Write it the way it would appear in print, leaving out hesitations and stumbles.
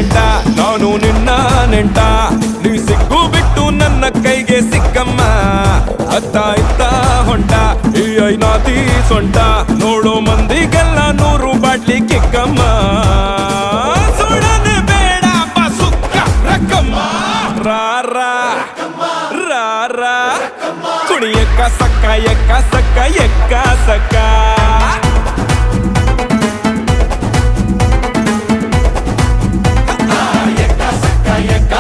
ಗಂಟ ನಾನು ನಿನ್ನ ನೆಂಟ ನೀ ಸಿಕ್ಕು ಬಿಟ್ಟು ನನ್ನ ಕೈಗೆ ಸಿಕ್ಕಮ್ಮ ಅತ್ತ ಇತ್ತ ಹೊಂಟ ಈ ಐನಾತಿ ಸೊಂಟ ನೋಡೋ ಮಂದಿಗೆಲ್ಲ 100 ಬಾಟ್ಲಿ ಕಿಕ್ಕಮ್ಮ ಸುಡನೆ ಬೇಡ ಬಸುಕ್ಕ ರಕ್ಕಮ್ಮ ರಾರಾ ರಾರಾ ಕುಣಿಯಕ್ಕ ಸಕ್ಕ ಎಕ್ಕ ಸಕ್ಕ ಎಕ್ಕ ಸಕ್ಕ